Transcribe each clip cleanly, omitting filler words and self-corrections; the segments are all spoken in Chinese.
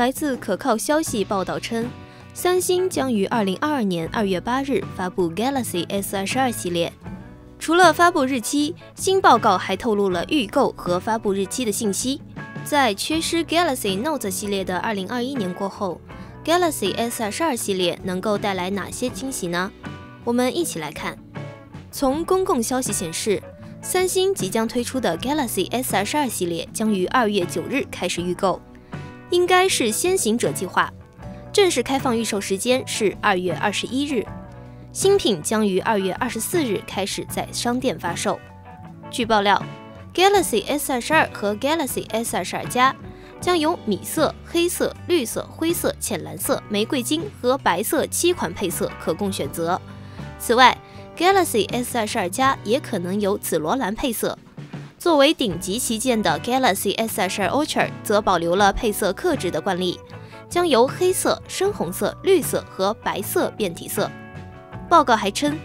来自可靠消息报道称，三星将于2022年2月8日发布 Galaxy S22系列。除了发布日期，新报告还透露了预购和发布日期的信息。在缺失 Galaxy Note 系列的2021年过后， Galaxy S22系列能够带来哪些惊喜呢？我们一起来看。从公共消息显示，三星即将推出的 Galaxy S22系列将于2月9日开始预购，应该是先行者计划。正式开放预售时间是2月21日，新品将于2月24日开始在商店发售。据爆料， Galaxy S22和 Galaxy S22 加将有米色、黑色、绿色、灰色、浅蓝色、玫瑰金和白色7款配色可供选择。此外， Galaxy S22 加也可能有紫罗兰配色。作为顶级旗舰的 Galaxy S22 Ultra 则保留了配色克制的惯例，将由黑色、深红色、绿色和白色变体色。报告还称，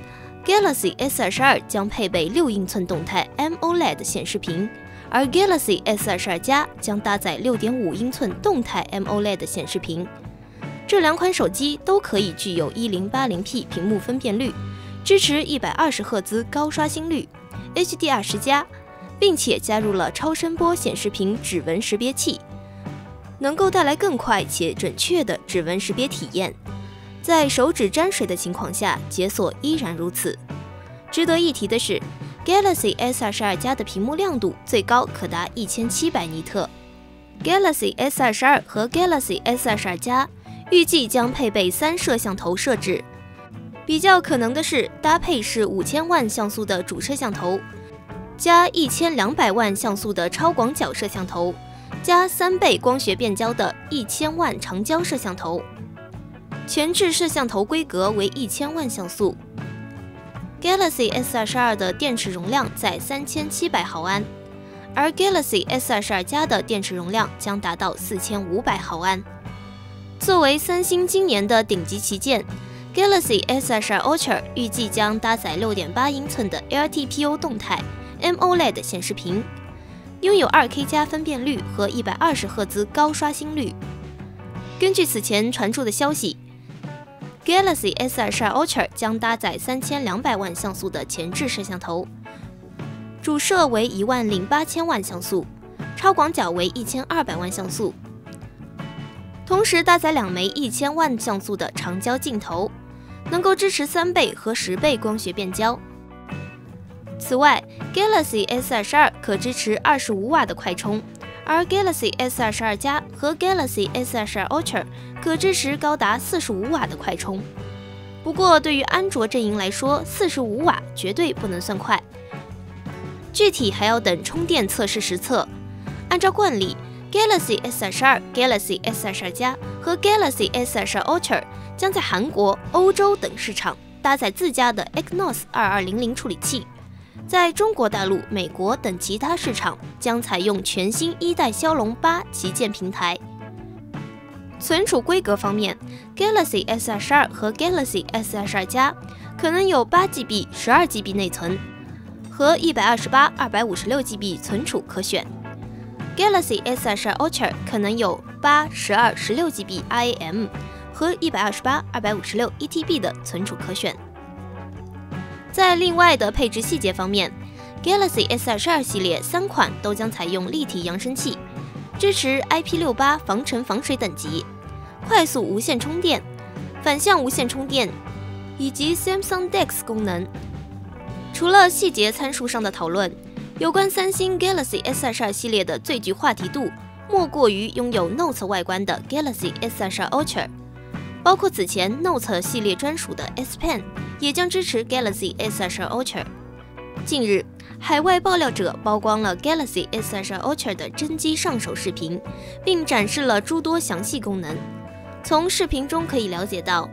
Galaxy S22 将配备6英寸动态 AMOLED 显示屏，而 Galaxy S22 加将搭载6.5英寸动态 AMOLED 显示屏。这两款手机都可以具有 1080p 屏幕分辨率，支持120赫兹高刷新率 HDR10+， 并且加入了超声波显示屏指纹识别器，能够带来更快且准确的指纹识别体验。在手指沾水的情况下，解锁依然如此。值得一提的是， Galaxy S22 加的屏幕亮度最高可达1700尼特。Galaxy S22 和 Galaxy S22 加预计将配备3摄像头设置，比较可能的是搭配是5000万像素的主摄像头，加1200万像素的超广角摄像头，加3倍光学变焦的1000万长焦摄像头。前置摄像头规格为1000万像素。Galaxy S22 的电池容量在3700毫安，而 Galaxy S22 加的电池容量将达到4500毫安。作为三星今年的顶级旗舰， Galaxy S22 Ultra 预计将搭载6.8英寸的 LTPO 动态 AMOLED 显示屏，拥有 2K+ 分辨率和120赫兹高刷新率。根据此前传出的消息， Galaxy S22 Ultra 将搭载3200万像素的前置摄像头，主摄为18000万像素，超广角为1200万像素，同时搭载2枚1000万像素的长焦镜头，能够支持3倍和10倍光学变焦。此外， Galaxy S22 可支持25瓦的快充，而 Galaxy S22 加和 Galaxy S22 Ultra 可支持高达45瓦的快充。不过，对于安卓阵营来说，45瓦绝对不能算快，具体还要等充电测试实测。按照惯例， Galaxy S22、Galaxy S22 加和 Galaxy S22 Ultra 将在韩国、欧洲等市场搭载自家的 Exynos 2200处理器。在中国大陆、美国等其他市场将采用全新1代骁龙8旗舰平台。存储规格方面， Galaxy S22 和 Galaxy S22 加可能有 8GB、12GB 内存和128、256GB 存储可选。Galaxy S22 Ultra 可能有8、12、16GB RAM 和128、256 1TB 的存储可选。在另外的配置细节方面， Galaxy S22 系列3款都将采用立体扬声器，支持 IP68 防尘防水等级，快速无线充电、反向无线充电以及 Samsung DeX 功能。除了细节参数上的讨论，有关三星 Galaxy S22 系列的最具话题度，莫过于拥有 Note 外观的 Galaxy S22 Ultra， 包括此前 Note 系列专属的 S Pen 也将支持 Galaxy S22 Ultra。近日，海外爆料者曝光了 Galaxy S22 Ultra 的真机上手视频，并展示了诸多详细功能。从视频中可以了解到，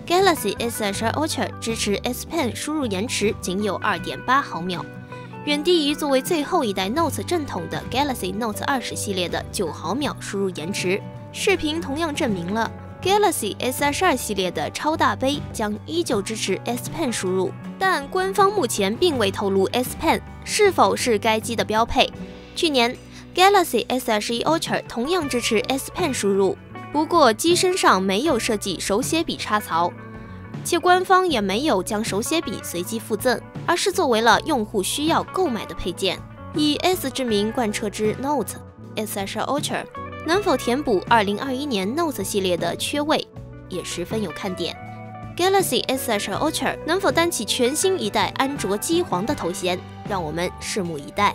Galaxy S22 Ultra 支持 S Pen 输入延迟仅有 2.8 毫秒，远低于作为最后一代 Note 正统的 Galaxy Note 20系列的9毫秒输入延迟。视频同样证明了 Galaxy S22 系列的超大杯将依旧支持 S Pen 输入，但官方目前并未透露 S Pen 是否是该机的标配。去年 Galaxy S21 Ultra 同样支持 S Pen 输入，不过机身上没有设计手写笔插槽，且官方也没有将手写笔随机附赠，而是作为了用户需要购买的配件，以 S 之名贯彻之 Note S22 Ultra 能否填补2021年 Note 系列的缺位，也十分有看点。Galaxy S22 Ultra 能否担起全新一代安卓机皇的头衔，让我们拭目以待。